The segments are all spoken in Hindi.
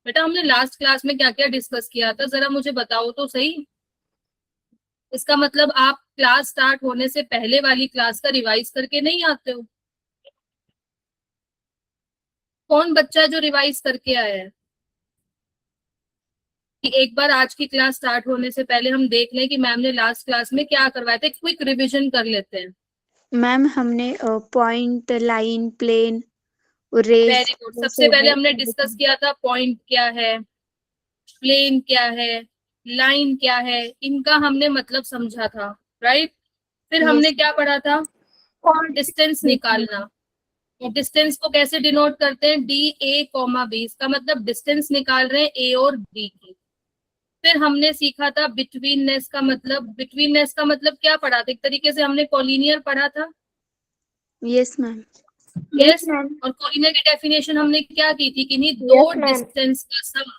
बेटा हमने लास्ट क्लास में क्या क्या डिस्कस किया था, जरा मुझे बताओ तो सही। इसका मतलब आप क्लास स्टार्ट होने से पहले वाली क्लास का रिवाइज करके नहीं आते हो। कौन बच्चा जो रिवाइज करके आया है? कि एक बार आज की क्लास स्टार्ट होने से पहले हम देख लें कि मैम ने लास्ट क्लास में क्या करवाया था, क्विक रिवीजन कर लेते हैं। मैम हमने point, line, plane, rays, very good. सबसे जैसे पहले वो हमने डिस्कस किया था पॉइंट क्या है, प्लेन क्या है, लाइन क्या है, इनका हमने मतलब समझा था। राइट। फिर हमने यस। क्या पढ़ा था? डिस्टेंस निकालना। डिस्टेंस को कैसे डिनोट करते हैं? D A comma B. इसका मतलब डिस्टेंस निकाल रहे हैं ए और बी की। फिर हमने सीखा था बिटवीननेस का मतलब। बिटवीननेस का मतलब क्या पढ़ा था? एक तरीके से हमने कॉलिनियर पढ़ा था। Yes ma'am. यस। और कॉलिनियर की डेफिनेशन हमने क्या की थी? कि नहीं, दो डिस्टेंस का सम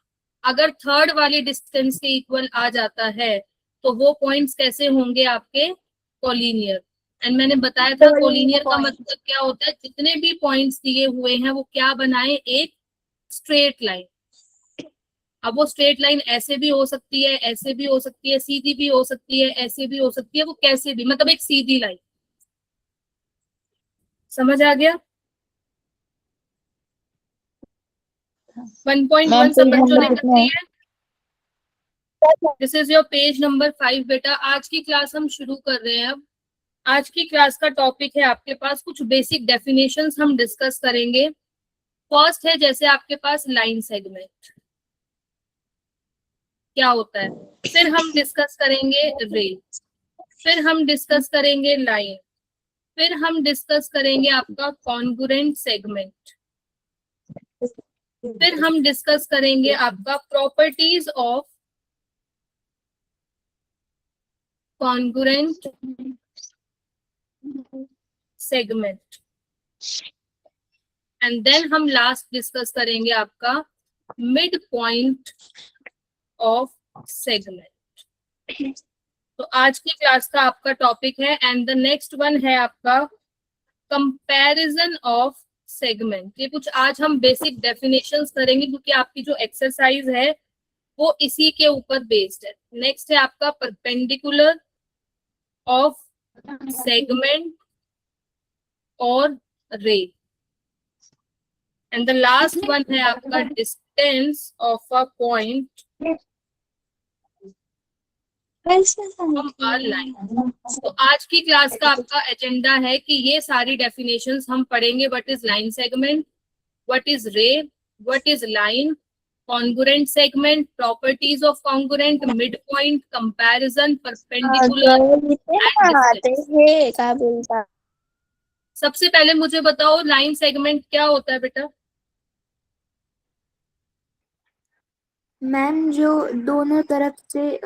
अगर थर्ड वाली डिस्टेंस के इक्वल आ जाता है तो वो पॉइंट्स कैसे होंगे आपके? कॉलिनियर। एंड मैंने बताया था कॉलिनियर का मतलब क्या होता है? जितने भी पॉइंट्स दिए हुए हैं वो क्या बनाए? एक स्ट्रेट लाइन। अब वो स्ट्रेट लाइन ऐसे भी हो सकती है, ऐसे भी हो सकती है, सीधी भी हो सकती है, ऐसे भी हो सकती है, वो कैसे भी, मतलब एक सीधी लाइन। समझ आ गया? 1.1 मैम पेज समझ जो नंबर नहीं कितना करती है? है। This is your page number 5 बेटा। आज की क्लास हम शुरू कर रहे हैं अब। आज की क्लास का टॉपिक है आपके पास कुछ बेसिक डेफिनेशंस हम डिस्कस करेंगे। फर्स्ट है जैसे आपके पास लाइन सेगमेंट क्या होता है। फिर हम डिस्कस करेंगे रे। फिर हम डिस्कस करेंगे लाइन। फिर हम डिस्कस करेंगे आपका कॉन्ग्रुएंट सेगमेंट। फिर हम डिस्कस करेंगे आपका properties of congruent segment. And then हम लास्ट डिस्कस करेंगे आपका मिड पॉइंट ऑफ सेगमेंट। तो आज की क्लास का आपका टॉपिक है। एंड द नेक्स्ट वन है आपका कंपैरिजन ऑफ सेगमेंट। ये कुछ आज हम बेसिक डेफिनेशंस करेंगे क्योंकि आपकी जो एक्सरसाइज है वो इसी के ऊपर बेस्ड है। नेक्स्ट है आपका परपेंडिकुलर ऑफ सेगमेंट और रे। एंड द लास्ट वन है आपका distance of a point from a line. तो आज की क्लास का आपका एजेंडा है कि ये सारी डेफिनेशंस हम पढ़ेंगे। What is line segment, what is ray, what is line, congruent segment, properties of congruent, mid point, comparison, perpendicular and आते डिस्टेंस। हैं क्या बोलता। सबसे पहले मुझे बताओ लाइन सेगमेंट क्या होता है बेटा? मैम जो दोनों तरफ से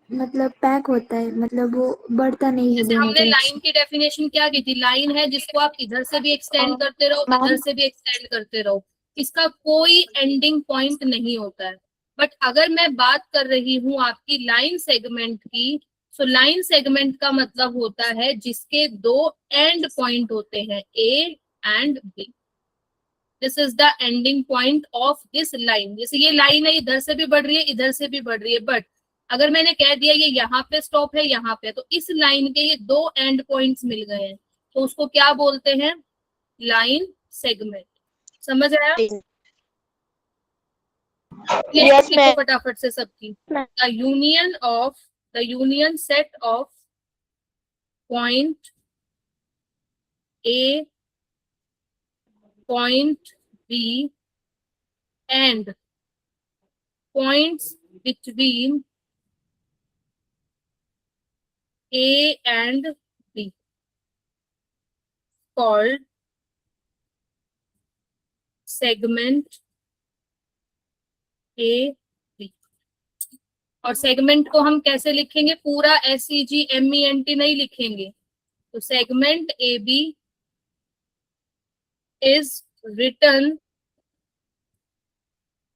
मतलब पैक होता है, मतलब वो बढ़ता नहीं है जैसे दोनों हमने तरफ लाइन से। की डेफिनेशन क्या की थी? लाइन है जिसको आप इधर से भी एक्सटेंड करते रहो, इधर मैम से भी एक्सटेंड करते रहो, इसका कोई एंडिंग पॉइंट नहीं होता है। बट अगर मैं बात कर रही हूँ आपकी लाइन सेगमेंट की, सो लाइन सेगमेंट का मतलब होता है जिसके दो एंड पॉइंट होते हैं, A and B. This is the ending point of this line. जैसे ये लाइन है, इधर से भी बढ़ रही है, इधर से भी बढ़ रही है, बट अगर मैंने कह दिया ये यहाँ पे स्टॉप है, यहाँ पे, तो इस लाइन के ये दो एंड पॉइंट्स मिल गए हैं, तो उसको क्या बोलते हैं? Line segment. समझ आया? यस लिखो मैम। फटाफट से सबकी। The union set of point A, point B and points between A and B called segment A B। और सेगमेंट को हम कैसे लिखेंगे? पूरा SEGMENT नहीं लिखेंगे। तो segment A B is written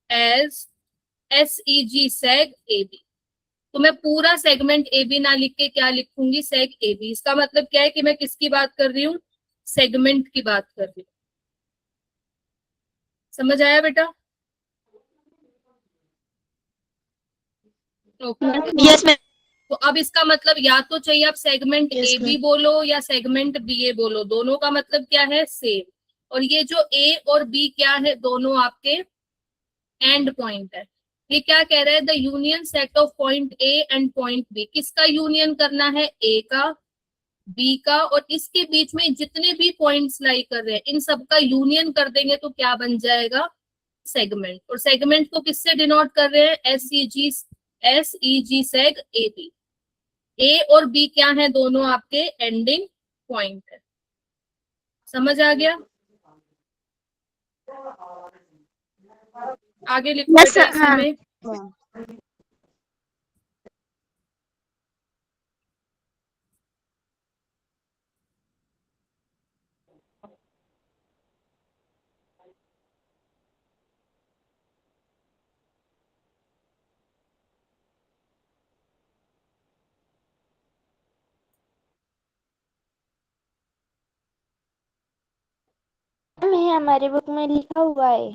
as SEG seg A B. तो मैं पूरा सेगमेंट ए बी ना लिख के क्या लिखूंगी? Seg A B. इसका मतलब क्या है कि मैं किसकी बात कर रही हूँ? सेगमेंट की बात कर रही हूँ। समझ आया बेटा? Okay, yes ma'am. तो अब इसका मतलब या तो चाहिए आप segment Yes, A B ma'am. बोलो या सेगमेंट बी ए बोलो, दोनों का मतलब क्या है, सेम। और ये जो ए और बी क्या है, दोनों आपके एंड पॉइंट है। ये क्या कह रहा है, the union set of point A and point B, किसका यूनियन करना है, ए का, बी का, और इसके बीच में जितने भी पॉइंट्स लाई कर रहे हैं इन सबका यूनियन कर देंगे तो क्या बन जाएगा, सेगमेंट। और सेगमेंट को किससे डिनोट कर रहे हैं, S E ji सेग A B. ए और बी क्या है, दोनों आपके एंडिंग पॉइंट है। समझ आ गया, आगे लिखो Yes, बेटा इसी ma'am. में। ये हमारी बुक में लिखा हुआ है।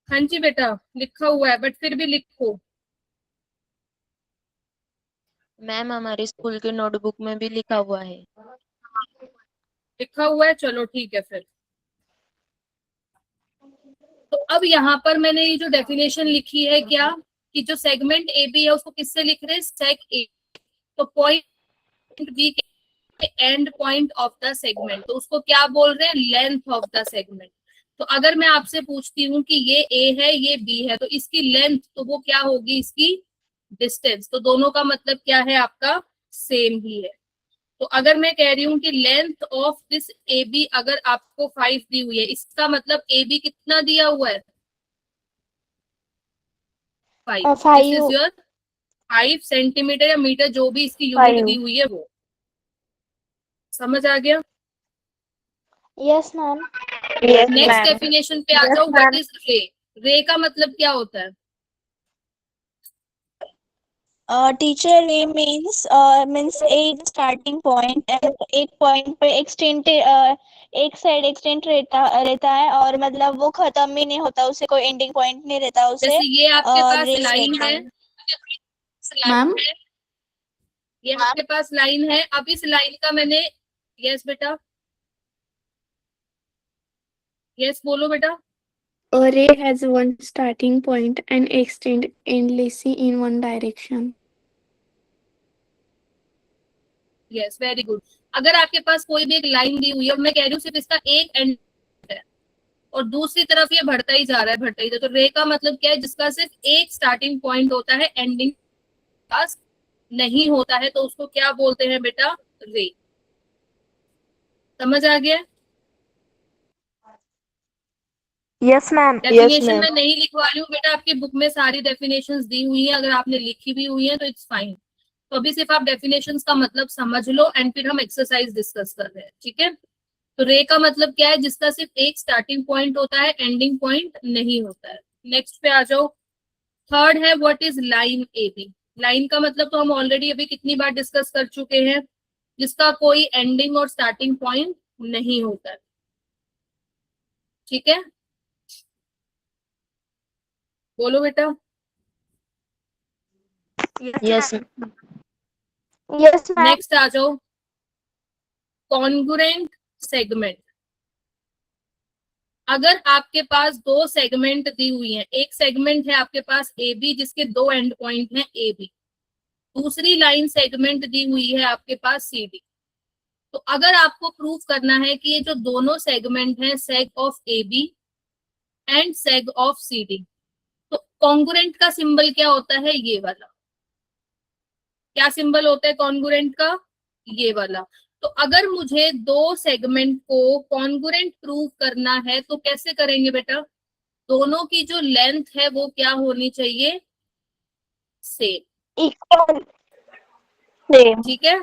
हाँ जी बेटा, लिखा हुआ है, बट फिर भी लिखो। मैम हमारे स्कूल के नोटबुक में भी लिखा हुआ है। लिखा हुआ है, चलो ठीक है फिर। तो अब यहाँ पर मैंने ये जो डेफिनेशन लिखी है क्या, कि जो सेगमेंट ए बी है उसको किससे लिख रहे हैं, सेग ए। तो पॉइंट बी के and point of the segment, तो उसको क्या बोल रहे हैं, लेंथ ऑफ द सेगमेंट। तो अगर मैं आपसे पूछती हूँ कि ये ए है ये बी है, तो इसकी लेंथ तो वो क्या होगी, इसकी डिस्टेंस। तो दोनों का मतलब क्या है आपका, सेम ही है। तो अगर मैं कह रही हूँ कि length of this A B अगर आपको 5 दी हुई है, इसका मतलब ए बी कितना दिया हुआ है, 5। दिस इज 5 योर 5 सेंटीमीटर या मीटर, जो भी इसकी यूनिट दी हुई है वो। समझ आ गया। Yes ma'am. नेक्स्ट डेफिनेशन पे आ जाओ, व्हाट इज रे। रे का मतलब क्या होता है, टीचर रे मीन्स एक स्टार्टिंग पॉइंट, एक पॉइंट पे एक्सटेंड एक साइड एक्सटेंड रहता है और मतलब वो खत्म ही नहीं होता, उसे कोई एंडिंग पॉइंट नहीं रहता उसे। जैसे ये आपके पास रेस लाइन रहता है, मैम ये आपके पास लाइन है, अब इस लाइन का मैंने, यस बेटा, यस बोलो बेटा। A ray has one starting point and extend endlessly in one direction. Yes very good. अगर आपके पास कोई भी एक लाइन दी हुई है, मैं कह रही हूँ सिर्फ इसका एक एंड है और दूसरी तरफ ये बढ़ता ही जा रहा है, बढ़ता ही जा रहा है, तो रे का मतलब क्या है, जिसका सिर्फ एक स्टार्टिंग पॉइंट होता है, एंडिंग पास नहीं होता है, तो उसको क्या बोलते हैं बेटा, रे। समझ आ गया। Yes ma'am. डेफिनेशन मैं नहीं लिखवा रही हूँ बेटा, आपकी बुक में सारी डेफिनेशंस दी हुई है, अगर आपने लिखी भी हुई है तो इट्स फाइन। तो अभी सिर्फ आप डेफिनेशंस का मतलब समझ लो एंड फिर हम एक्सरसाइज डिस्कस कर रहे हैं, ठीक है। तो रे का मतलब क्या है, जिसका सिर्फ एक स्टार्टिंग पॉइंट होता है, एंडिंग पॉइंट नहीं होता है। नेक्स्ट पे आ जाओ। थर्ड है what is line A B. Line का मतलब तो हम ऑलरेडी अभी कितनी बार डिस्कस कर चुके हैं, जिसका कोई एंडिंग और स्टार्टिंग पॉइंट नहीं होता है, ठीक है। बोलो बेटा। Yes yes ma'am. नेक्स्ट आ जाओ, कॉन्ग्रुएंट सेगमेंट। अगर आपके पास दो सेगमेंट दी हुई हैं, एक सेगमेंट है आपके पास ए बी जिसके दो एंड पॉइंट हैं ए बी, दूसरी लाइन सेगमेंट दी हुई है आपके पास सी डी। तो अगर आपको प्रूफ करना है कि ये जो दोनों सेगमेंट हैं, seg of A B and seg of C D, तो कॉन्ग्रुएंट का सिंबल क्या होता है, ये वाला। क्या सिंबल होता है कॉन्ग्रुएंट का, ये वाला। तो अगर मुझे दो सेगमेंट को कॉन्ग्रुएंट प्रूव करना है तो कैसे करेंगे बेटा, दोनों की जो लेंथ है वो क्या होनी चाहिए, सेम। Equal same. ठीक है।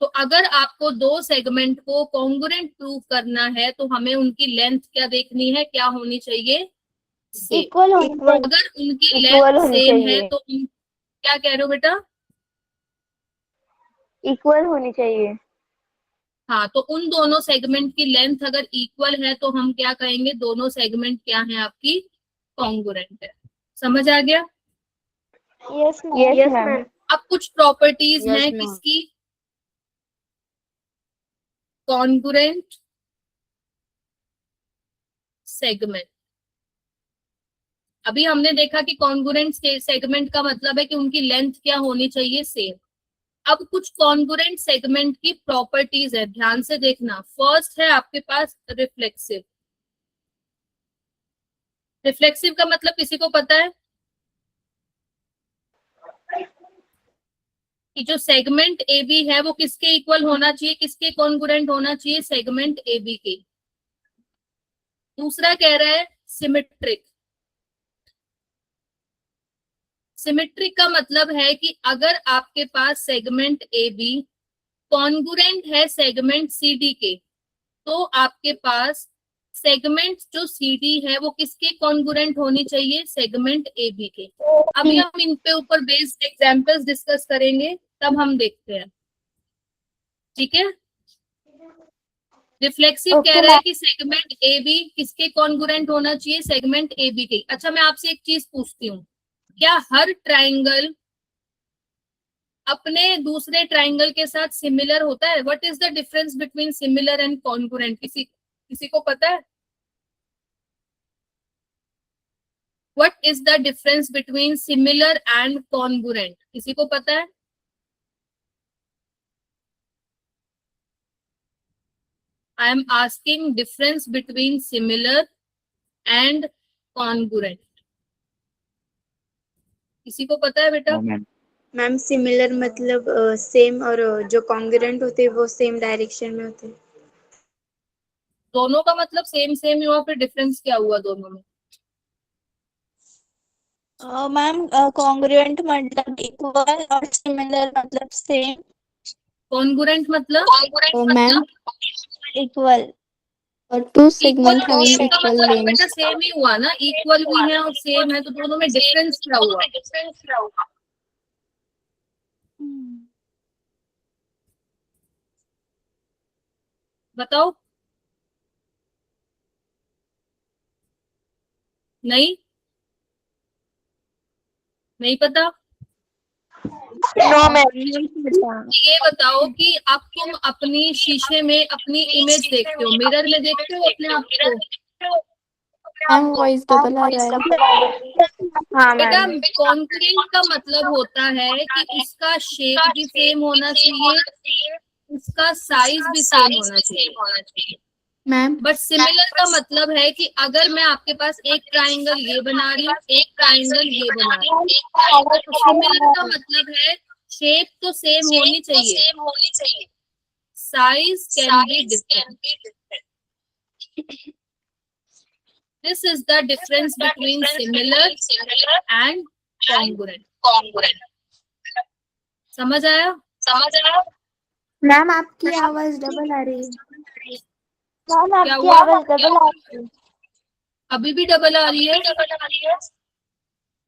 तो अगर आपको दो सेगमेंट को कॉन्ग्रुएंट प्रूव करना है तो हमें उनकी लेंथ क्या देखनी है, क्या होनी चाहिए, सेम। इक्वल होनी अगर उनकी इक्वल लेंथ होनी सेम है चाहिए। तो क्या कह रहे हो बेटा, इक्वल होनी चाहिए। हाँ, तो उन दोनों सेगमेंट की लेंथ अगर इक्वल है तो हम क्या कहेंगे, दोनों सेगमेंट क्या है आपकी, कॉन्ग्रुएंट है। समझ आ गया। Yes, ma'am. Yes, ma'am. अब कुछ प्रॉपर्टीज Yes, हैं ma'am. किसकी, कॉन्ग्रुएंट सेगमेंट। अभी हमने देखा कि कॉन्ग्रुएंट सेगमेंट का मतलब है कि उनकी लेंथ क्या होनी चाहिए, सेम। अब कुछ कॉन्ग्रुएंट सेगमेंट की प्रॉपर्टीज है, ध्यान से देखना। फर्स्ट है आपके पास रिफ्लेक्सिव। रिफ्लेक्सिव का मतलब किसी को पता है कि जो सेगमेंट ए बी है वो किसके इक्वल होना चाहिए, किसके कॉन्ग्रुएंट होना चाहिए, सेगमेंट ए बी के। दूसरा कह रहा है सिमेट्रिक। सिमेट्रिक का मतलब है कि अगर आपके पास सेगमेंट ए बी कॉन्ग्रुएंट है सेगमेंट सी डी के, तो आपके पास सेगमेंट जो सी डी है वो किसके कॉन्ग्रुएंट होनी चाहिए, सेगमेंट ए बी के। अभी हम इन पे ऊपर बेस्ड एग्जांपल्स डिस्कस करेंगे, तब हम देखते हैं, ठीक है। रिफ्लेक्सिव कह रहा है कि सेगमेंट ए बी किसके कॉन्ग्रुएंट होना चाहिए, सेगमेंट ए बी के। अच्छा, मैं आपसे एक चीज पूछती हूँ, क्या हर ट्राइंगल अपने दूसरे ट्राइंगल के साथ सिमिलर होता है? What is the difference between similar and congruent? किसी को पता है? What is the difference between similar and congruent? किसी को पता है? I am asking difference between similar and congruent. किसी को पता है बेटा? मैम सिमिलर मतलब सेम, और जो कॉन्ग्रुएंट होते हैं वो सेम डायरेक्शन में होते हैं। दोनों का मतलब सेम सेम ही हुआ, फिर डिफरेंस क्या हुआ दोनों में? मैम कॉन्ग्रुएंट मतलब इक्वल और सिमिलर मतलब सेम। कॉन्ग्रुएंट मतलब मैम इक्वल। और टू इक्वल सेगमेंट और हैविंग सेम का इक्वल मतलब लेंथ। बेटा सेम ही हुआ ना, इक्वल भी है और सेम है, तो दोनों में डिफरेंस क्या हुआ? बताओ। नहीं नहीं पता? No ma'am. ये बताओ कि अब तुम अपनी शीशे में अपनी इमेज देखते हो, मिरर में देखते हो अपने आप को? मैम वॉइस डबल आ रहा है। हाँ बेटा मैम। कॉन्ग्रुएंट का मतलब होता है कि उसका शेप भी सेम होना चाहिए, उसका साइज भी सेम होना चाहिए। मैम बट सिमिलर का मतलब है कि अगर मैं आपके पास एक ट्राइंगल ये बना रही हूँ, एक ट्राइंगल ये बना रही हूँ, तो सिमिलर का मतलब है शेप तो सेम होनी चाहिए, size can be different. This is the difference between similar and congruent. समझ आया? मैम आपकी आवाज डबल आ रही है। मैम क्या आपकी हुआ? आवाज डबल आ रही है। अभी भी डबल आ रही है?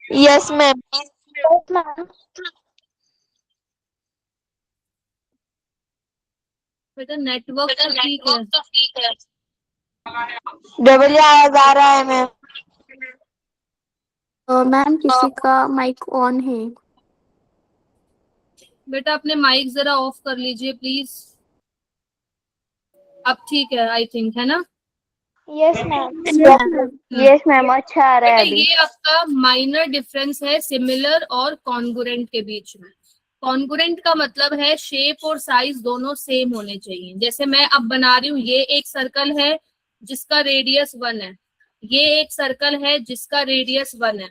Yes ma'am. Yes, ma'am. बेटा नेटवर्क तो ठीक है। डबल आवाज आ रहा है मैम। मैम किसी का माइक ऑन है। बेटा अपने माइक जरा ऑफ कर लीजिए प्लीज। अब ठीक है आई थिंक, है ना? Yes ma'am. यस मैम अच्छा आ रहा बेटा है अभी। ये आपका माइनर डिफरेंस है सिमिलर और कॉन्ग्रुएंट के बीच में। कॉन्ग्रुएंट का मतलब है शेप और साइज दोनों सेम होने चाहिए। जैसे मैं अब बना रही हूँ, ये एक सर्कल है जिसका रेडियस 1 है, ये एक सर्कल है जिसका रेडियस 1 है,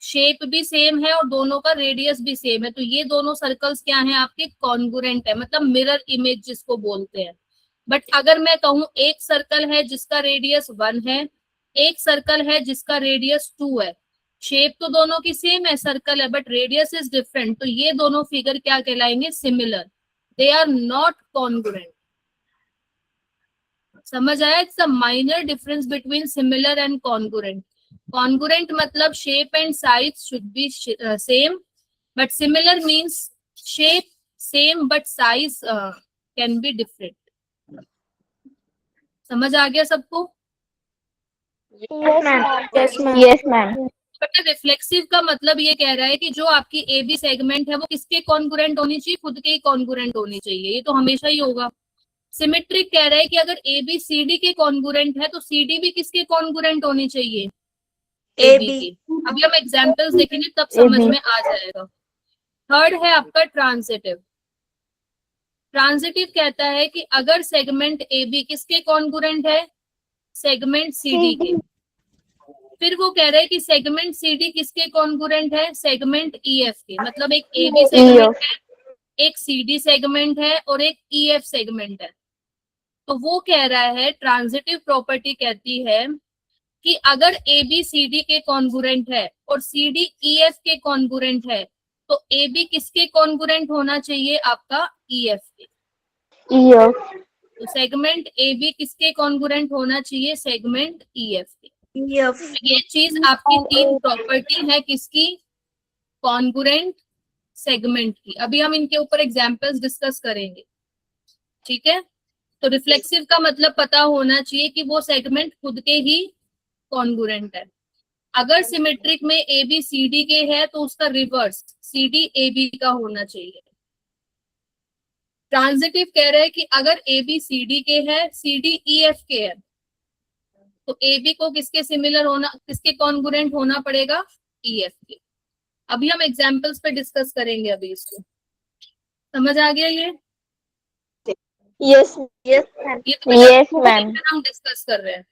शेप भी सेम है और दोनों का रेडियस भी सेम है, तो ये दोनों सर्कल्स क्या हैं आपके, कॉन्ग्रुएंट है, मतलब मिरर इमेज जिसको बोलते हैं। बट अगर मैं कहूँ एक सर्कल है जिसका रेडियस 1 है, एक सर्कल है जिसका रेडियस 2 है, शेप तो दोनों की सेम है, सर्कल है, बट रेडियस इज डिफरेंट, तो ये दोनों फिगर क्या कहलाएंगे, similar. They are not congruent. समझ आया? It's a minor difference between similar and congruent. Congruent मतलब shape and size should be same, but similar means shape same but size can be different. समझ आ गया सबको? Yes ma'am. Yes ma'am. But reflexive का मतलब ये कह रहा है कि जो आपकी ए बी सेगमेंट है वो किसके कॉन्ग्रुएंट होनी चाहिए, खुद के ही कॉन्ग्रुएंट होनी चाहिए, ये तो हमेशा ही होगा। सिमेट्रिक कह रहा है कि अगर ए बी सी डी के कॉन्ग्रुएंट है तो सी डी भी किसके कॉन्ग्रुएंट होनी चाहिए, ए बी के। अभी हम एग्जांपल्स देखेंगे तब समझ में आ जाएगा। थर्ड है आपका ट्रांजिटिव। ट्रांजिटिव कहता है कि अगर सेगमेंट ए बी किसके कॉन्ग्रुएंट है, सेगमेंट सी डी के। फिर वो कह रहे हैं कि सेगमेंट सी डी किसके कॉन्ग्रुएंट है, सेगमेंट ई एफ के। मतलब एक ए बी सेगमेंट है, एक सी डी सेगमेंट है और एक ई एफ सेगमेंट है। तो वो कह रहा है ट्रांजिटिव प्रॉपर्टी कहती है कि अगर ए बी सी डी के कॉन्ग्रुएंट है और सी डी ई एफ के कॉन्ग्रुएंट है तो ए बी किसके कॉन्ग्रुएंट होना चाहिए, आपका ई एफ के। तो सेगमेंट ए बी किसके कॉन्ग्रुएंट होना चाहिए, सेगमेंट ई एफ के। ये चीज आपकी तीन प्रॉपर्टी है किसकी, कॉन्ग्रुएंट सेगमेंट की। अभी हम इनके ऊपर एग्जांपल्स डिस्कस करेंगे, ठीक है। तो रिफ्लेक्सिव का मतलब पता होना चाहिए कि वो सेगमेंट खुद के ही कॉन्ग्रुएंट है। अगर सिमेट्रिक में ए बी सी डी के है तो उसका reverse C D A B का होना चाहिए। ट्रांजिटिव कह रहे हैं कि अगर ए बी सी डी के है, सी डी ई एफ के है, तो ए बी को किसके सिमिलर होना, किसके कॉन्ग्रुएंट होना पड़ेगा, ई एफ के। अभी हम एग्जांपल्स पे डिस्कस करेंगे। अभी इसको समझ आ गया ये? यस ये तो यस मैम। हम डिस्कस कर रहे हैं।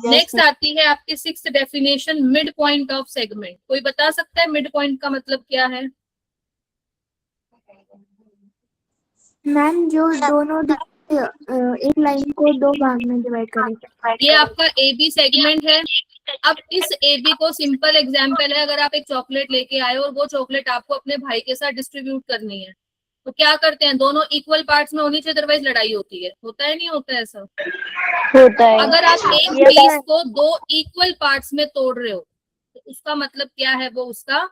नेक्स्ट आती है आपकी sixth definition, mid point of segment. कोई बता सकता है मिड पॉइंट का मतलब क्या है? मैम जो दोनों एक लाइन को दो भाग में डिवाइड करे। ये आपका ए बी सेगमेंट है। अब इस ए बी को सिंपल एग्जांपल है, अगर आप एक चॉकलेट लेके आए और वो चॉकलेट आपको अपने भाई के साथ डिस्ट्रीब्यूट करनी है तो क्या करते हैं, दोनों इक्वल पार्ट्स में होनी चाहिए, अदरवाइज लड़ाई होती है। होता है नहीं होता है ऐसा? होता है। अगर आप एक पीस को दो इक्वल पार्ट्स में तोड़ रहे हो तो उसका मतलब क्या है, वो उसका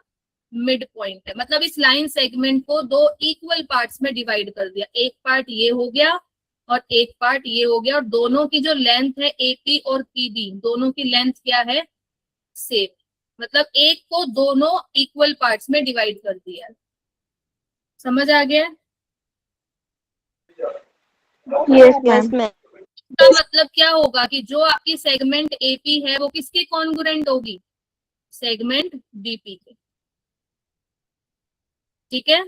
मिड पॉइंट है। मतलब इस लाइन सेगमेंट को दो इक्वल पार्ट्स में डिवाइड कर दिया, एक पार्ट ये हो गया और एक पार्ट ये हो गया, और दोनों की जो लेंथ है एपी और पीबी, दोनों की लेंथ क्या है, सेम। मतलब एक को दोनों इक्वल पार्ट्स में डिवाइड कर दिया। समझ आ गया? Yes ma'am. का मतलब क्या होगा कि जो आपकी सेगमेंट एपी है वो किसके कॉन्ग्रुएंट होगी, सेगमेंट बीपी के। ठीक है?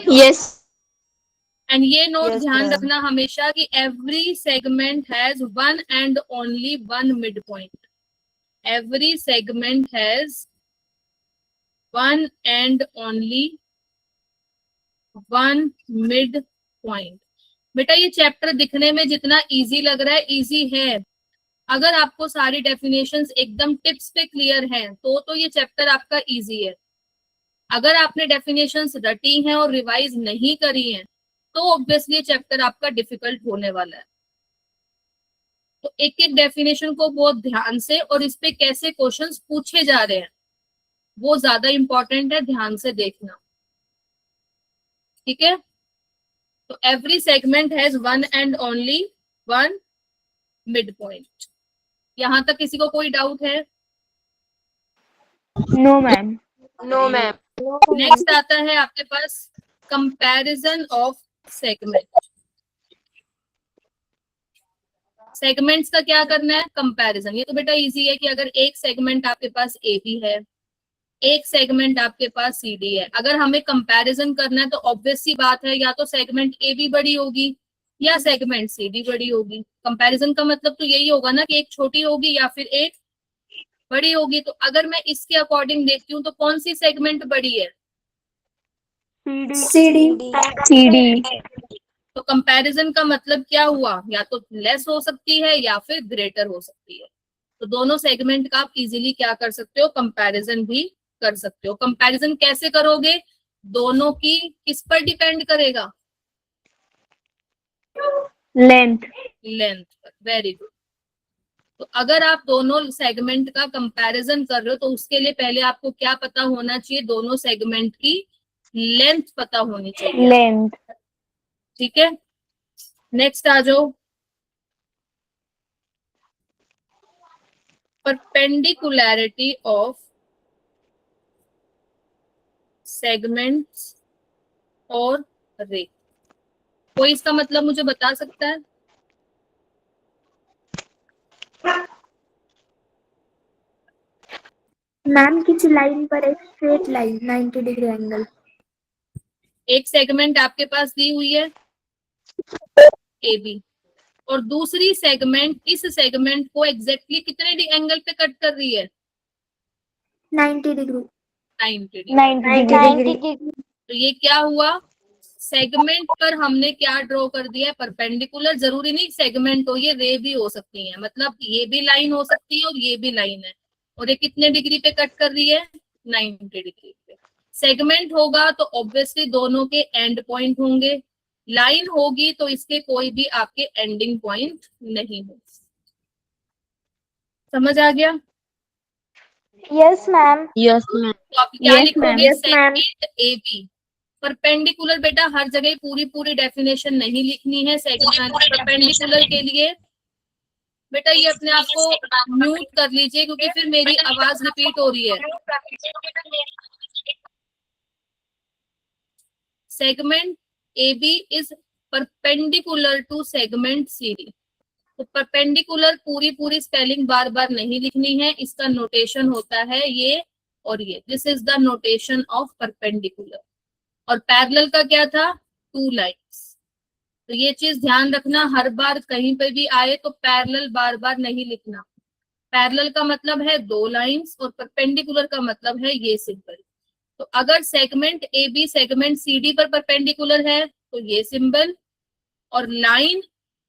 यस। एंड ये नोट Yes, ध्यान ma'am. रखना हमेशा कि every segment has one and only one mid point. Every segment has one and only one mid point. बेटा ये चैप्टर दिखने में जितना इजी लग रहा है, इजी है। अगर आपको सारी डेफिनेशंस एकदम टिप्स पे क्लियर हैं तो ये चैप्टर आपका इजी है। अगर आपने डेफिनेशंस रटी हैं और रिवाइज नहीं करी हैं तो ऑब्वियसली चैप्टर आपका डिफिकल्ट होने वाला है। तो एक एक डेफिनेशन को बहुत ध्यान से, और इस पे कैसे क्वेश्चंस पूछे जा रहे हैं वो ज्यादा इंपॉर्टेंट है, ध्यान से देखना। ठीक है? तो every segment has one and only one mid point. यहां तक किसी को कोई डाउट है? No ma'am. No ma'am. Next आता है आपके पास कंपैरिजन ऑफ सेगमेंट। सेगमेंट्स का क्या करना है, कंपैरिजन। ये तो बेटा इजी है कि अगर एक सेगमेंट आपके पास ए बी है, एक सेगमेंट आपके पास सी डी है, अगर हमें कंपैरिजन करना है तो ऑब्वियस सी बात है या तो सेगमेंट ए बी बड़ी होगी या सेगमेंट सी डी बड़ी होगी। कंपैरिजन का मतलब तो यही होगा ना कि एक छोटी होगी या फिर एक बड़ी होगी। तो अगर मैं इसके अकॉर्डिंग देखती हूँ तो कौन सी सेगमेंट बड़ी है, सीडी। तो कंपैरिजन का मतलब क्या हुआ, या तो लेस हो सकती है या फिर ग्रेटर हो सकती है। तो दोनों सेगमेंट का आप इजीली क्या कर सकते हो, कंपैरिजन भी कर सकते हो। कंपैरिजन कैसे करोगे, दोनों की किस पर डिपेंड करेगा, लेंथ। लेंथ पर। Very good. तो अगर आप दोनों सेगमेंट का कंपैरिजन कर रहे हो तो उसके लिए पहले आपको क्या पता होना चाहिए, दोनों सेगमेंट की लेंथ पता होनी चाहिए। लेंथ। ठीक है? नेक्स्ट आ जाओ, परपेंडिकुलैरिटी ऑफ सेगमेंट्स और रे। कोई इसका मतलब मुझे बता सकता है? मैम किसी लाइन पर एक स्ट्रेट लाइन 90 डिग्री एंगल। एक सेगमेंट आपके पास दी हुई है ए बी, और दूसरी सेगमेंट इस सेगमेंट को एग्जैक्टली कितने एंगल पे कट कर रही है? 90 डिग्री। 90 डिग्री। 90 डिग्री। तो ये क्या हुआ? सेगमेंट पर हमने क्या ड्रॉ कर दिया है? परपेंडिकुलर। जरूरी नहीं सेगमेंट हो, ये रे भी हो सकती है, मतलब ये भी लाइन हो सकती है और ये भी लाइन है, और ये कितने डिग्री पे कट कर रही है? 90 डिग्री पे। सेगमेंट होगा तो ऑब्वियसली दोनों के एंड पॉइंट होंगे, लाइन होगी तो इसके कोई भी आपके एंडिंग पॉइंट नहीं होंगे। समझ आ गया? Yes ma'am. Yes ma'am. तो आप क्या Yes, लिखोगे? ma'am. Yes, segment A B. Perpendicular बेटा हर जगह पूरी डेफिनेशन नहीं लिखनी है। सेगमेंट परपेंडिकुलर के लिए बेटा ये अपने आप को म्यूट कर लीजिए, क्योंकि फिर मेरी आवाज रिपीट हो रही है। Segment A B is perpendicular to segment C D. तो परपेंडिकुलर पूरी स्पेलिंग बार बार नहीं लिखनी है, इसका नोटेशन होता है ये और ये। This is the notation of perpendicular. और पैरेलल का क्या था? Two lines. तो ये चीज ध्यान रखना, हर बार कहीं पे भी आए तो पैरेलल बार बार नहीं लिखना। पैरेलल का मतलब है दो लाइंस और परपेंडिकुलर का मतलब है ये सिंबल। तो अगर segment A B segment C D पर परपेंडिकुलर है तो ये सिंबल, और लाइन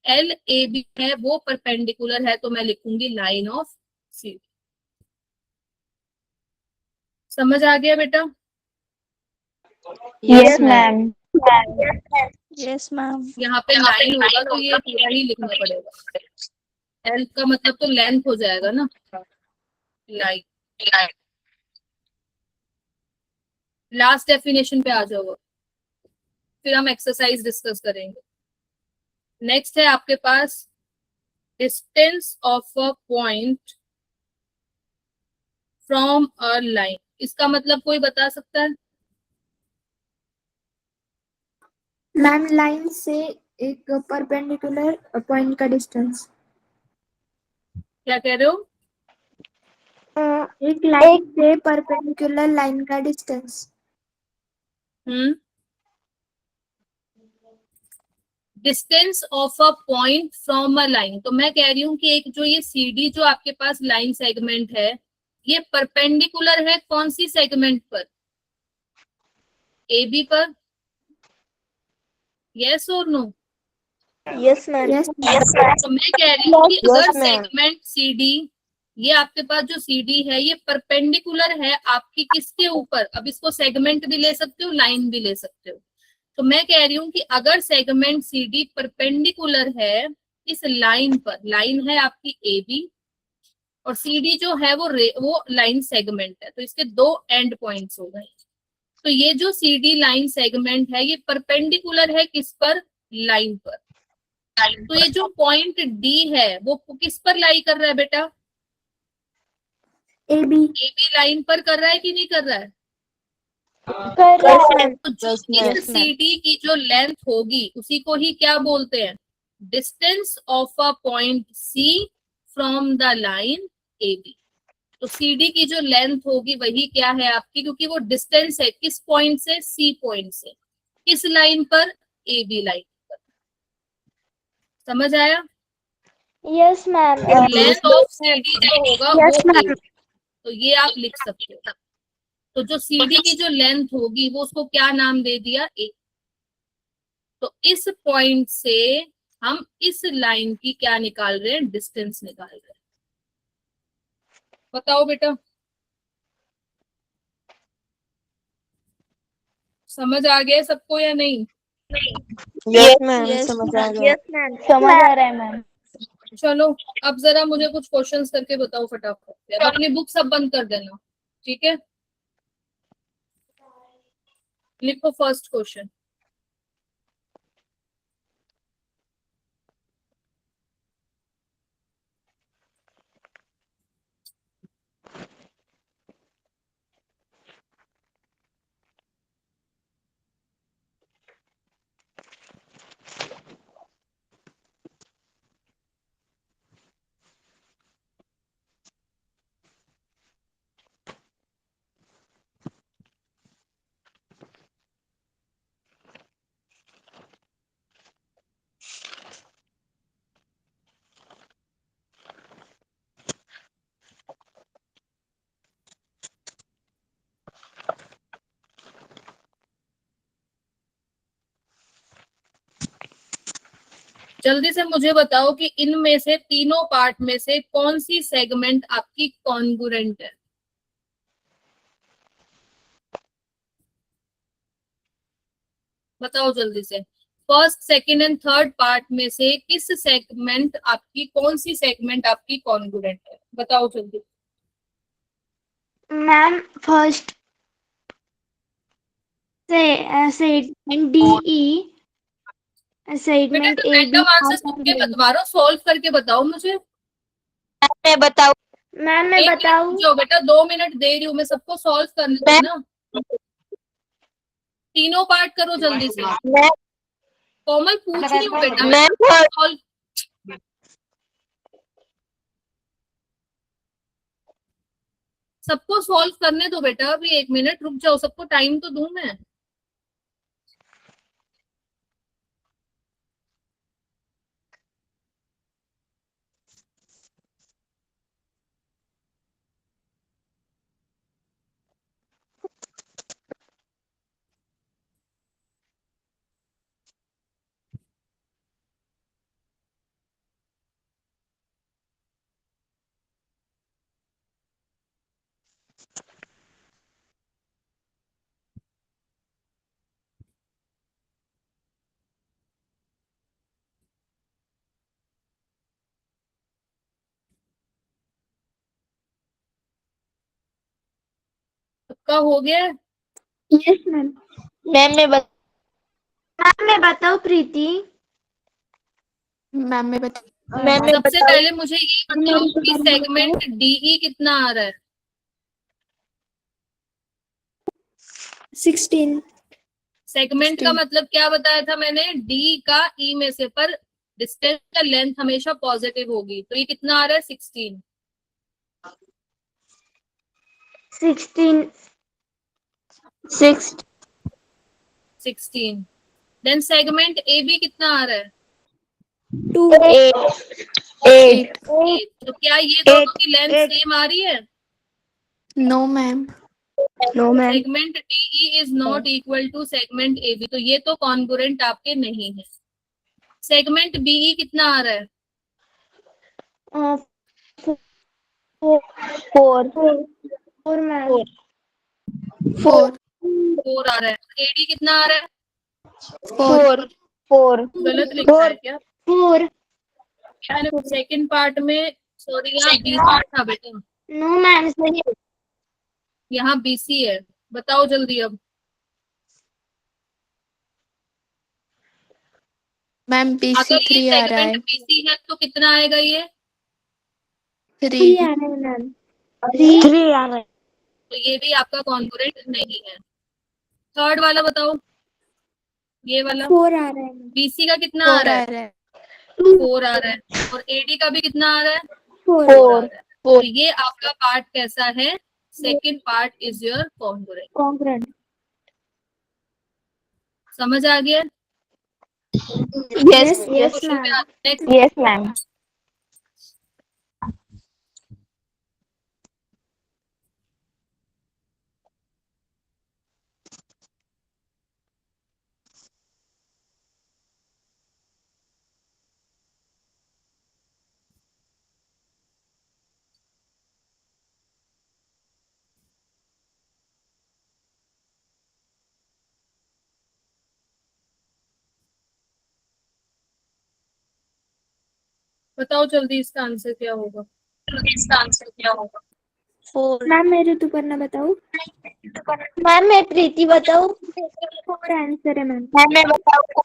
एल ए बी है वो परपेंडिकुलर है तो मैं लिखूंगी लाइन ऑफ सी डी। समझ आ गया बेटा? Yes ma'am. Yes ma'am. यहाँ पे लाइन होगा तो ये पूरा ही लिखना पड़ेगा। एल का मतलब तो लेंथ हो जाएगा ना, लाइन। लास्ट डेफिनेशन पे आ जाओ, फिर हम एक्सरसाइज डिस्कस करेंगे। नेक्स्ट है आपके पास distance of a point from a line. इसका मतलब कोई बता सकता है? मैम लाइन से एक परपेंडिकुलर पॉइंट का डिस्टेंस। क्या कह रहे हो? एक लाइन से परपेंडिकुलर लाइन का distance. Distance of a point from a line. तो मैं कह रही हूँ कि एक जो ये सी डी जो आपके पास लाइन सेगमेंट है, ये परपेंडिकुलर है कौन सी सेगमेंट पर? ए बी पर। यस और नो? Yes ma'am. यस तो मैं कह रही हूँ कि अगर Yes, ma'am. Segment C D, ये आपके पास जो सी डी है ये परपेंडिकुलर है आपकी किसके ऊपर? अब इसको सेगमेंट भी ले सकते हो, लाइन भी ले सकते हो। तो मैं कह रही हूँ कि अगर सेगमेंट सी डी परपेंडिकुलर है इस लाइन पर, लाइन है आपकी ए बी और सी डी जो है वो लाइन सेगमेंट है, तो इसके दो एंड पॉइंट्स हो गए। तो ये जो सी डी लाइन सेगमेंट है ये परपेंडिकुलर है किस पर? लाइन पर। तो ये जो पॉइंट डी है वो किस पर लाई कर रहा है बेटा? A B. A B line पर कर रहा है कि नहीं कर रहा है? कर रहा है। तो जो Yes, ma'am. इस सी डी की जो लेंथ होगी उसी को ही क्या बोलते हैं? Distance of a point C from the line A B. तो सी डी की जो लेंथ होगी वही क्या है आपकी, क्योंकि वो डिस्टेंस है किस पॉइंट से? सी पॉइंट से। किस लाइन पर? ए बी लाइन पर। समझ आया? Yes ma'am. Length of C D जो होगा वो यस ए मैम। बी। तो ये आप लिख सकते हो। तो जो सी डी की जो लेंथ होगी वो उसको क्या नाम दे दिया? ए। तो इस पॉइंट से हम इस लाइन की क्या निकाल रहे हैं? डिस्टेंस निकाल रहे हैं। बताओ बेटा, समझ आ गया सबको या नहीं? Yes, ma'am. यस समझ आ गया। मैम। समझ आ रहा है मैम। चलो अब जरा मुझे कुछ क्वेश्चंस करके बताओ फटाफट। अब अपनी बुक सब बंद कर देना, ठीक है? लिखो फर्स्ट क्वेश्चन। जल्दी से मुझे बताओ कि इनमें से तीनों पार्ट में से कौन सी सेगमेंट आपकी कॉन्ग्रुएंट है। बताओ जल्दी से। First, second and third part में से किस सेगमेंट आपकी, कौन सी सेगमेंट आपकी कॉन्ग्रुएंट है, बताओ जल्दी। मैम फर्स्ट सेगमेंट DE, बेटा सेगमेंट तो AB। रैंडम आंसर सबके बता रहा हूँ, सॉल्व करके बताओ मुझे। मैं बताऊँ? मैम मैं 1 मिनट बताऊँ? रुक जाओ बेटा, 2 मिनट दे रही हूँ मैं, सबको सॉल्व करने दो ना। तीनों पार्ट करो जल्दी से। मैं कोमल पूछ रही हूँ बेटा, मैं सॉल्व। सबको सॉल्व करने दो बेटा, अभी 1 मिनट रुक जाओ, सबको टाइम तो दूं मैं। सबका हो गया है? Yes ma'am. मैम मैं बताऊँ प्रीति? मैम मैं बता सबसे पहले मुझे ये बताओ कि सेगमेंट DE कितना आ रहा है। 16। सेगमेंट का 16। मतलब क्या बताया था मैंने, D का E में से, पर डिस्टेंस का लेंथ हमेशा पॉजिटिव होगी, तो ये कितना आ रहा है, 16। 16। देन सेगमेंट AB कितना आ रहा है, 2। 8। 8। तो क्या ये दोनों की लेंथ सेम आ रही है? No ma'am. Segment DE is not equal to segment AB, तो ये तो कॉन्ग्रुएंट आपके नहीं है। सेगमेंट BE कितना आ रहा है, 4 मैम। 4। 4 आ रहा है। AD कितना आ रहा है, 4। गलत लिखा है क्या? 4। मैंने सेकंड पार्ट में, सॉरी यहाँ BC था बेटा, नो मैम सही है। यहाँ BC है। बताओ जल्दी अब। मैम BC अगर ये 3 आ रहा सेगमेंट है। BC है तो कितना आएगा ये, 3 3। आ रहा है मैम। 3 आ रहा है। तो ये भी आपका कॉन्ग्रुएंट नहीं है। थर्ड वाला बताओ, ये वाला 4 आ रहा है। BC का कितना आ 4 रहा आ है, रहा है। 4 आ रहा है। और AD का भी कितना आ रहा है, 4 4 आ रहा है। तो ये आपका पार्ट कैसा है, second part is your congruent. Congruent. समझ आ गया? यस यस क्वेश्चन पे मैम। आते हैं। Yes ma'am. बताओ जल्दी इसका आंसर क्या होगा। मैम मेरे तो करना बताओ। मैम मैं प्रीति बताऊँ? 4 आंसर है मैम। मैं बताऊँ?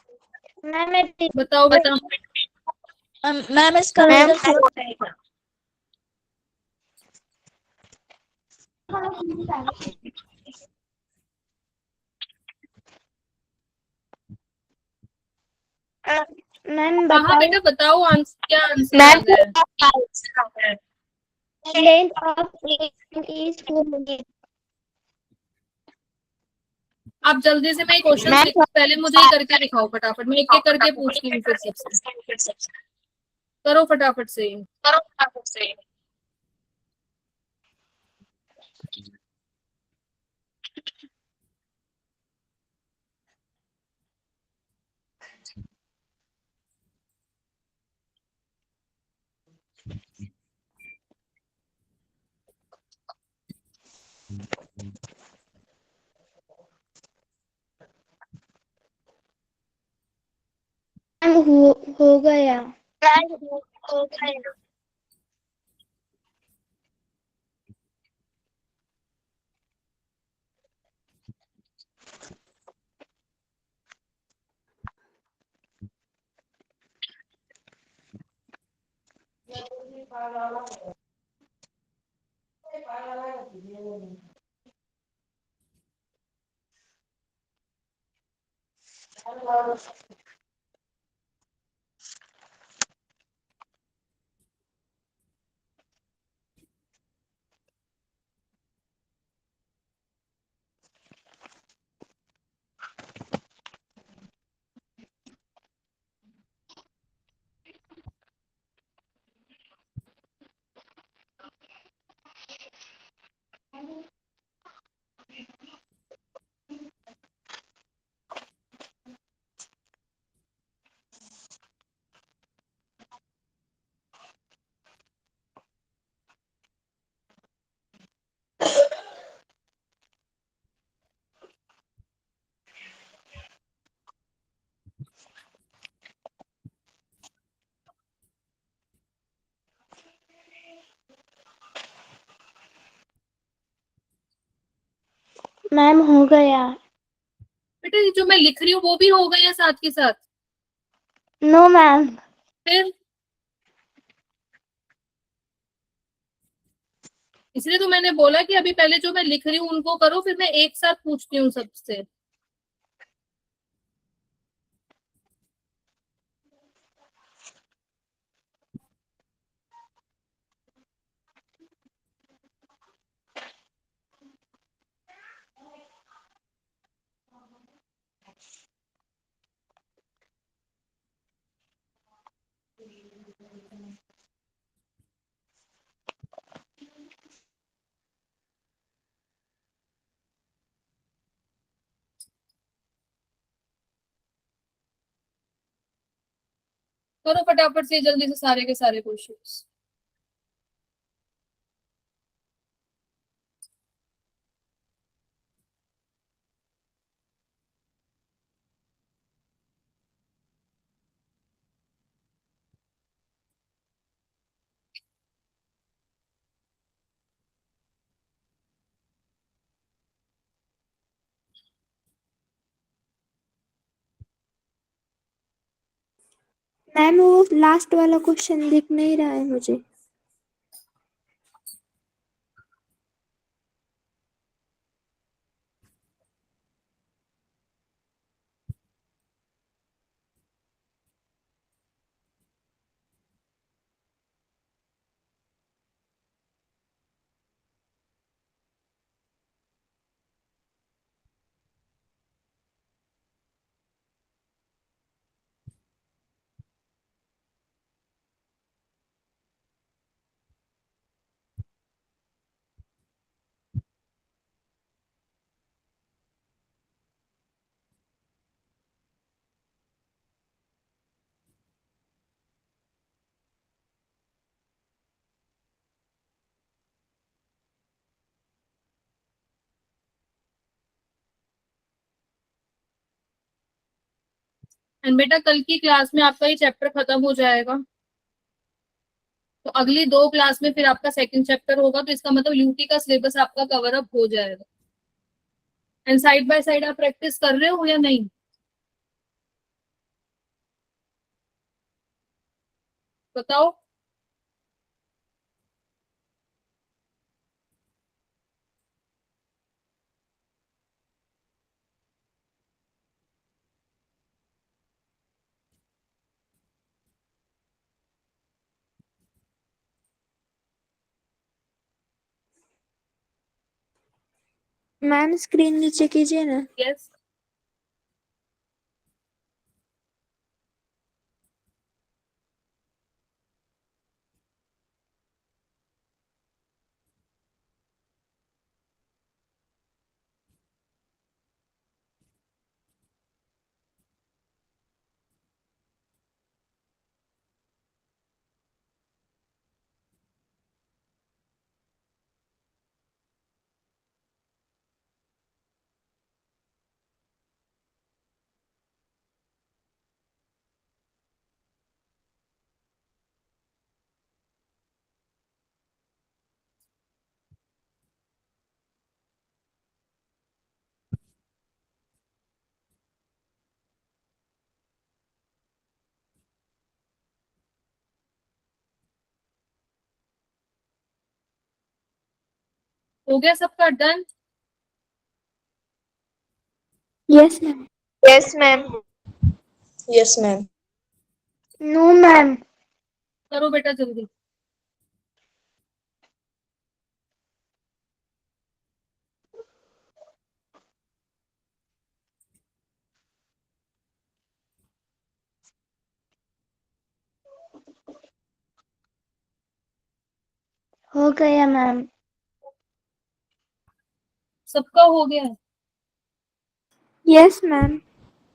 मैम मैं बताओ बताओ। मैम इसका आंसर 4 रहेगा। मैम हाँ बताओ। बेटा बताओ, आंसर क्या आंसर आ रहा है। Length of is 4। आप जल्दी से, मैं क्वेश्चन लिखूं पहले, मुझे ये करके दिखाओ फटाफट, मैं एक एक करके पूछती हूँ फिर सबसे। करो फटाफट से। मैम हो गया। मैम हो गया। बेटा ये जो मैं लिख रही हूँ वो भी हो गया साथ के साथ? No ma'am. फिर इसलिए तो मैंने बोला कि अभी पहले जो मैं लिख रही हूँ उनको करो, फिर मैं एक साथ पूछती हूँ सबसे। करो फटाफट से जल्दी से सारे के सारे क्वेश्चंस। मैम वो लास्ट वाला क्वेश्चन दिख नहीं रहा है मुझे। एंड बेटा कल की क्लास में आपका ये चैप्टर खत्म हो जाएगा, तो अगली 2 क्लास में फिर आपका सेकंड चैप्टर होगा, तो इसका मतलब यूटी का सिलेबस आपका कवर अप हो जाएगा। एंड साइड बाय साइड आप प्रैक्टिस कर रहे हो या नहीं? बताओ। मैम स्क्रीन नीचे कीजिए ना। यस। हो गया सबका done? Yes ma'am. Yes ma'am. Yes ma'am. No ma'am. करो बेटा जल्दी। हो गया मैम। सबका हो गया है? Yes ma'am.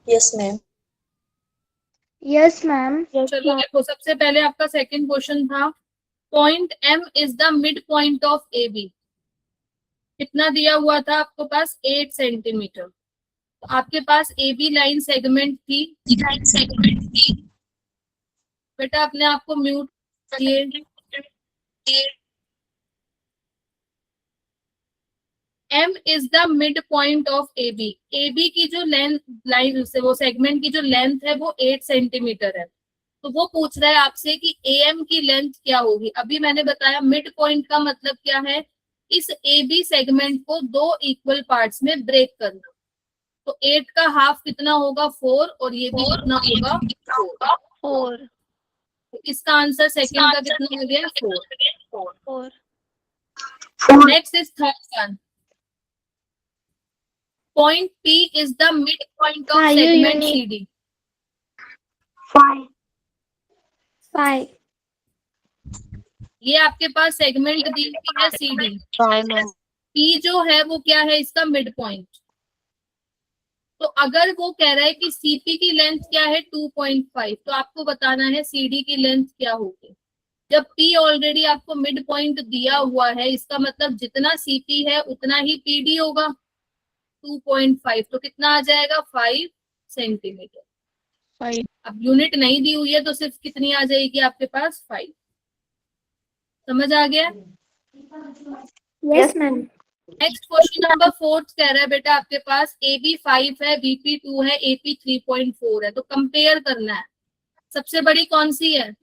Yes ma'am. Yes ma'am. चलो देखो, सबसे पहले आपका सेकंड क्वेश्चन था, point M is the mid point of A B. कितना दिया हुआ था आपके पास? 8 सेंटीमीटर। तो आपके पास ए बी लाइन सेगमेंट थी। बेटा अपने आप को म्यूट किए। M is the mid point of A B. A B की जो लेंथ लाइन से वो सेगमेंट की जो लेंथ है वो 8 सेंटीमीटर है। तो वो पूछ रहा है आपसे कि ए एम की लेंथ क्या होगी। अभी मैंने बताया मिड पॉइंट का मतलब क्या है, इस ए बी सेगमेंट को दो इक्वल पार्ट्स में ब्रेक करना। तो 8 का हाफ कितना होगा? 4, और ये भी कितना होगा? 4। 4 तो इसका आंसर सेकंड का कितना हो गया? 4। 4 next is third one, point P is the mid point of segment C D. 5 5 ये आपके पास सेगमेंट दी हुई है सी डी। 5 मैम। P जो है वो क्या है? इसका मिड पॉइंट। तो अगर वो कह रहा है कि सीपी की लेंथ क्या है? 2.5, तो आपको बताना है सीडी की लेंथ क्या होगी। जब P ऑलरेडी आपको मिड पॉइंट दिया हुआ है, इसका मतलब जितना सीपी है उतना ही पीडी होगा। 2.5 तो कितना आ जाएगा? 5 सेंटीमीटर। 5 अब यूनिट नहीं दी हुई है तो सिर्फ कितनी आ जाएगी आपके पास? 5। समझ आ गया? Yes ma'am. Next question number 4 कह रहा है बेटा आपके पास ए बी 5 है, बीपी 2 है, एपी 3.4 है। तो कंपेयर करना है, सबसे बड़ी कौन सी है?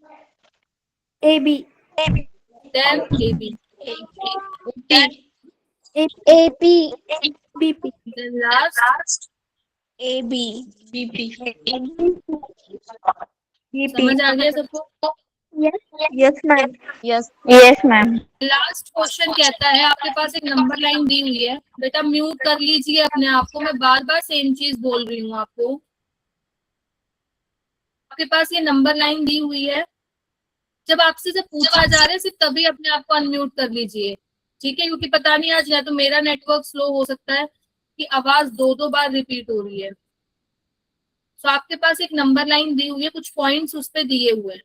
A B. Then A B, A P B P. Then last A B BP. समझ आ गया सबको? Yes ma'am. Yes. Yes ma'am. Last question कहता है आपके पास एक नंबर लाइन दी हुई है। बेटा म्यूट कर लीजिए अपने आप को, मैं बार बार सेम चीज बोल रही हूँ आपको। आपके पास ये नंबर लाइन दी हुई है, जब आपसे जब पूछा जा रहा है सिर्फ तभी अपने आप को अनम्यूट कर लीजिए, ठीक है? क्योंकि पता नहीं आज या तो मेरा नेटवर्क स्लो हो सकता है कि आवाज दो दो बार रिपीट हो रही है। तो आपके पास एक नंबर लाइन दी हुई है, कुछ पॉइंट्स उस पे दिए हुए हैं।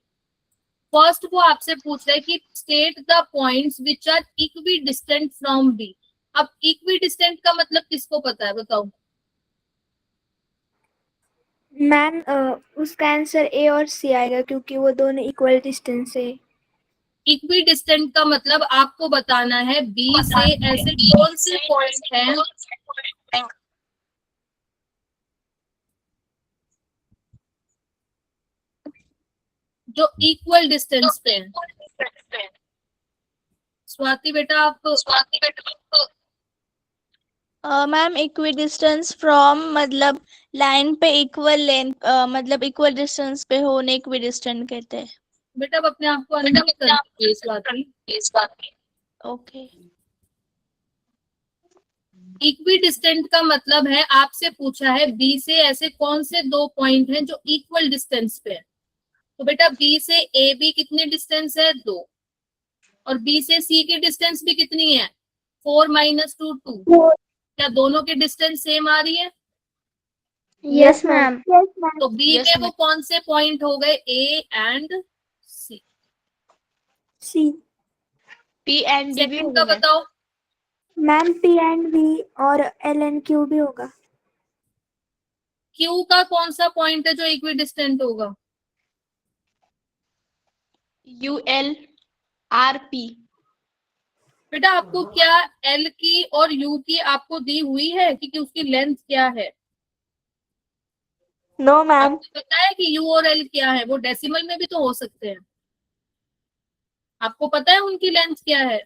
फर्स्ट वो आपसे पूछ रहा है कि state the points which are equidistant from B. अब इक्वी डिस्टेंट का मतलब किसको पता है? बताओ। मैम उसका आंसर ए और सी आएगा क्योंकि वो दोनों इक्वल डिस्टेंस है। इक्वी डिस्टेंट का मतलब आपको बताना है बी से ऐसे कौन से पॉइंट हैं जो इक्वल डिस्टेंस पे हैं। स्वाति बेटा आप मैम इक्वी डिस्टेंस फ्रॉम मतलब लाइन पे इक्वल लेंथ मतलब इक्वल डिस्टेंस पे होने इक्वी डिस्टेंट कहते हैं। बेटा अब अपने आप को अनम्यूट कर दीजिए स्वाति। ओके। इक्वी डिस्टेंट का मतलब है आपसे पूछा है बी से ऐसे कौन से दो पॉइंट हैं जो इक्वल डिस्टेंस पे है। तो बेटा बी से ए बी कितनी डिस्टेंस है? 2। और बी से सी की डिस्टेंस भी कितनी है? 4 - 2 2। क्या दोनों की डिस्टेंस सेम आ रही है? Yes ma'am. तो बी Yes, में वो कौन से पॉइंट हो गए? A and C. C. P and D भी सेकंड का होगा। बताओ। मैम पी एंड वी और एल एंड क्यू भी होगा। क्यू का कौन सा पॉइंट है जो इक्वी डिस्टेंट होगा? U L R P. बेटा आपको क्या एल की और यू की आपको दी हुई है कि उसकी लेंथ क्या है? No ma'am. आपको पता है कि यू और एल क्या है? वो डेसिमल में भी तो हो सकते हैं। आपको पता है उनकी लेंथ क्या है?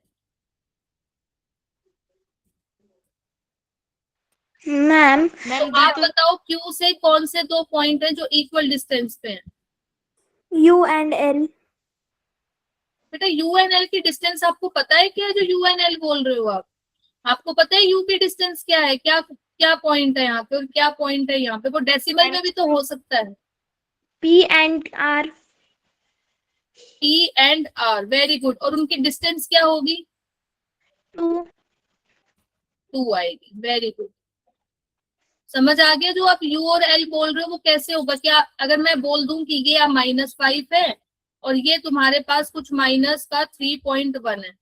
मैम तो आप बताओ Q से कौन से दो पॉइंट हैं जो इक्वल डिस्टेंस पे हैं? U and L. बेटा U एंड L की डिस्टेंस आपको पता है क्या, जो U एंड L बोल रहे हो आप? आपको पता है U की डिस्टेंस क्या है, क्या क्या पॉइंट है यहाँ पे और क्या पॉइंट है यहाँ पे? वो डेसिमल में भी तो हो सकता है। P and R. P and R, very good. और उनकी डिस्टेंस क्या होगी? 2. 2 आएगी, वेरी गुड। समझ आ गया? जो आप U और L बोल रहे हो वो कैसे होगा? क्या अगर मैं बोल दूं कि ये -5 है और ये तुम्हारे पास कुछ माइनस का 3.1 है,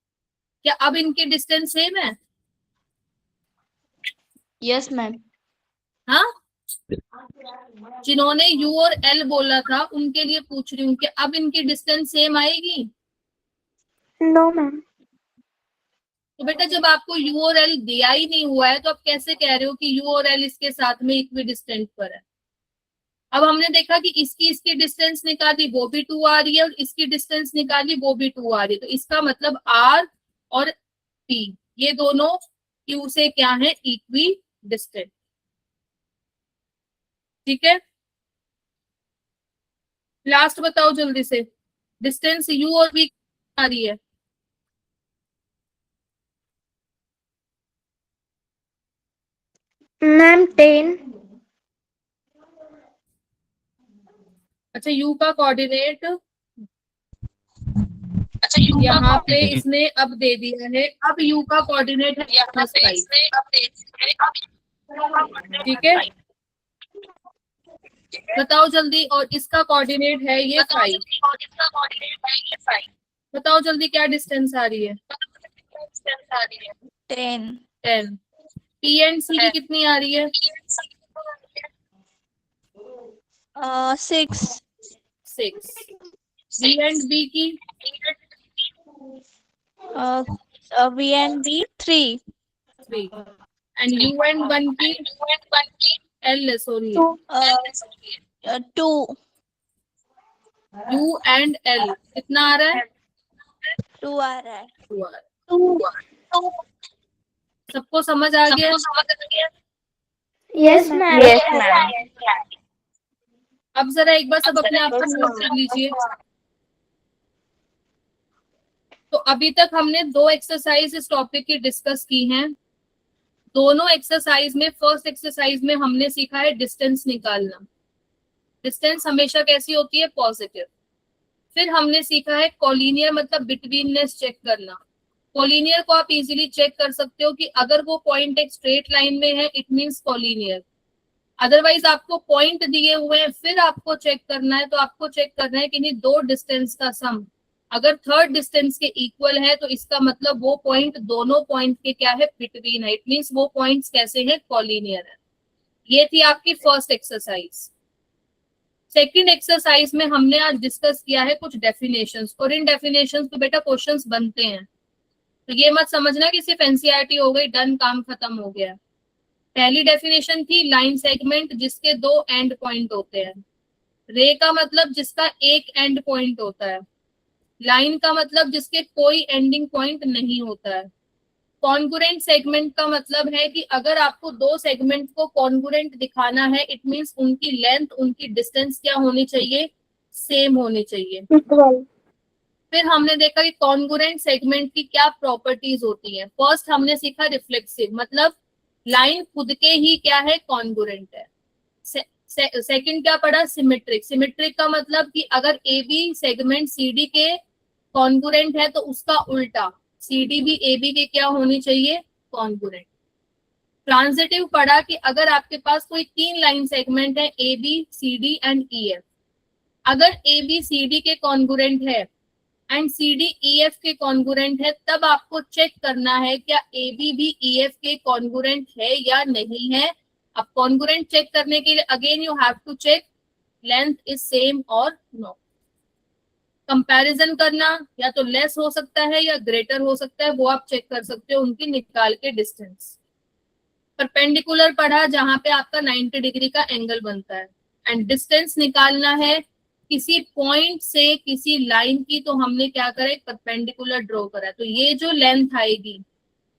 क्या अब इनकी डिस्टेंस सेम है? Yes ma'am. हाँ, जिन्होंने U और L बोला था उनके लिए पूछ रही हूँ कि अब इनकी डिस्टेंस सेम आएगी? No, ma'am. तो बेटा जब आपको U और L दिया ही नहीं हुआ है तो आप कैसे कह रहे हो कि U और L इसके साथ में इक्वी डिस्टेंट पर है? अब हमने देखा कि इसकी डिस्टेंस निकाली, वो भी 2 आ रही है, और इसकी डिस्टेंस निकाली, वो भी 2 आ रही है। तो इसका मतलब R और P ये दोनों Q से क्या है, इक्वी डिस्टेंट। ठीक है, लास्ट बताओ जल्दी से, डिस्टेंस U और V आ रही है? Ma'am, 10. अच्छा, U का कोऑर्डिनेट यहाँ पे इसने अब दे दिया है, अब U का कोऑर्डिनेट है -5। ठीक है, बताओ जल्दी। और इसका कोऑर्डिनेट है ये 5। बताओ जल्दी क्या डिस्टेंस आ रही है? 10 10। P एंड C की कितनी आ रही है? 6 6। V एंड B की? V and B 3 3। And U and 1 की? L sorry, 2 U and L कितना आ रहा है? 2 आ रहा है। 2 आ रहा है। सबको समझ आ गया? Yes, ma'am. अब जरा एक बार सब अपने आप को नोट कर लीजिए। तो अभी तक हमने 2 एक्सरसाइज इस टॉपिक की डिस्कस की हैं। दोनों एक्सरसाइज में, फर्स्ट एक्सरसाइज में हमने सीखा है डिस्टेंस निकालना। डिस्टेंस हमेशा कैसी होती है, पॉजिटिव। फिर हमने सीखा है कॉलिनियर, मतलब बिटवीननेस चेक करना। कॉलिनियर को आप इजीली चेक कर सकते हो कि अगर वो पॉइंट एक स्ट्रेट लाइन में है, इट मींस कॉलिनियर। अदरवाइज आपको पॉइंट दिए हुए हैं, फिर आपको चेक करना है, तो आपको चेक करना है कि नहीं दो डिस्टेंस का सम अगर थर्ड डिस्टेंस के इक्वल है तो इसका मतलब वो पॉइंट दोनों पॉइंट के क्या है, बिटवीन है। इट मींस वो पॉइंट्स कैसे हैं, कॉलिनियर है। ये थी आपकी फर्स्ट एक्सरसाइज। सेकंड एक्सरसाइज में हमने आज डिस्कस किया है कुछ डेफिनेशंस, और इन डेफिनेशंस पे बेटा क्वेश्चंस बनते हैं। तो ये मत समझना कि सिर्फ एनसीईआरटी हो गई, डन, काम खत्म हो गया। पहली डेफिनेशन थी लाइन सेगमेंट जिसके 2 एंड पॉइंट होते हैं। रे का मतलब जिसका एक एंड पॉइंट होता है। लाइन का मतलब जिसके कोई एंडिंग पॉइंट नहीं होता है। कॉन्गुरेंट सेगमेंट का मतलब है कि अगर आपको 2 सेगमेंट को कॉन्गुरेंट दिखाना है, इट मींस उनकी लेंथ, उनकी डिस्टेंस क्या होनी चाहिए, सेम होनी चाहिए। Equal. फिर हमने देखा कि कॉन्गुरेंट सेगमेंट की क्या प्रॉपर्टीज होती हैं। फर्स्ट हमने सीखा रिफ्लेक्सिव, मतलब लाइन खुद के ही क्या है, कॉन्गुरेंट है। सेकंड क्या पढ़ा, सिमेट्रिक। सिमेट्रिक का मतलब कि अगर A B segment C D के कॉन्गुरेंट है तो उसका उल्टा सी डी भी ए बी के क्या होनी चाहिए, कॉन्गुरेंट। ट्रांजिटिव पढ़ा कि अगर आपके पास कोई 3 लाइन सेगमेंट है, A B C D and E F, अगर ए बी सी डी के कॉन्गुरेंट है and C D E F के कॉन्गुरेंट है, तब आपको चेक करना है क्या ए बी भी ई एफ के कॉन्गुरेंट है या नहीं है। अब कॉन्गुरेंट चेक करने के लिए again you have to check length is same और नो। कंपैरिजन करना, या तो लेस हो सकता है या ग्रेटर हो सकता है, वो आप चेक कर सकते हो उनकी निकाल के डिस्टेंस। परपेंडिकुलर पढ़ा जहां पे आपका 90 डिग्री का एंगल बनता है। एंड डिस्टेंस निकालना है किसी पॉइंट से किसी लाइन की, तो हमने क्या करा, एक परपेंडिकुलर ड्रॉ करा। तो ये जो लेंथ आएगी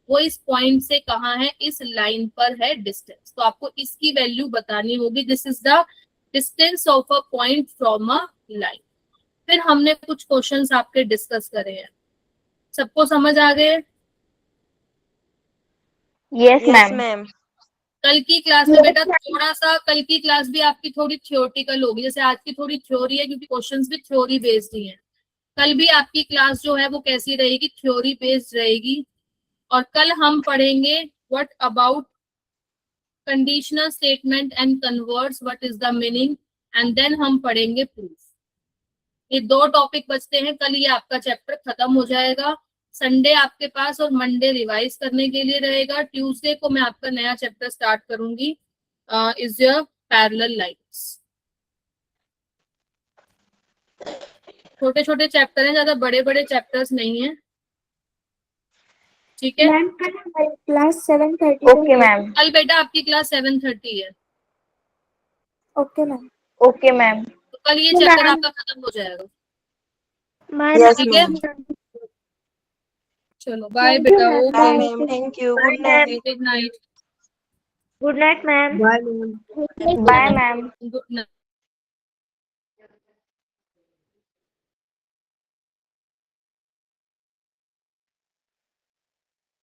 वो इस पॉइंट से कहाँ है, इस लाइन पर है डिस्टेंस। तो आपको इसकी वैल्यू बतानी होगी, this is the distance of a point from a line. फिर हमने कुछ क्वेश्चंस आपके डिस्कस करे हैं, सबको समझ आ गए? Yes yes ma'am. मैम। कल की क्लास में बेटा थोड़ा सा, कल की क्लास भी आपकी थोड़ी थ्योरेटिकल होगी, जैसे आज की थोड़ी थ्योरी है क्योंकि क्वेश्चंस भी थ्योरी बेस्ड ही हैं। कल भी आपकी क्लास जो है वो कैसी रहेगी, थ्योरी बेस्ड रहेगी। और कल हम पढ़ेंगे what about conditional statement and converts, what is the meaning, and then हम पढ़ेंगे प्रूफ। ये 2 टॉपिक बचते हैं, कल ये आपका चैप्टर खत्म हो जाएगा। संडे आपके पास और मंडे रिवाइज करने के लिए रहेगा। ट्यूसडे को मैं आपका नया चैप्टर स्टार्ट करूंगी, इज योर पैरेलल लाइन्स। छोटे छोटे चैप्टर हैं, ज्यादा बड़े बड़े चैप्टर्स नहीं है, ठीक है? मैम कल हमारी क्लास 7:30 ओके मैम। कल बेटा आपकी क्लास 7:30 है, ओके मैम। Okay ma'am. तो कल ये तो चैप्टर मैम आपका खत्म हो जाएगा। मैम यस ठीक है, मैम। चलो बाय थैंक यू बेटा, ma'am. Okay, bye ma'am, thank you, good night. Good night. Good night ma'am. Bye ma'am. Good night.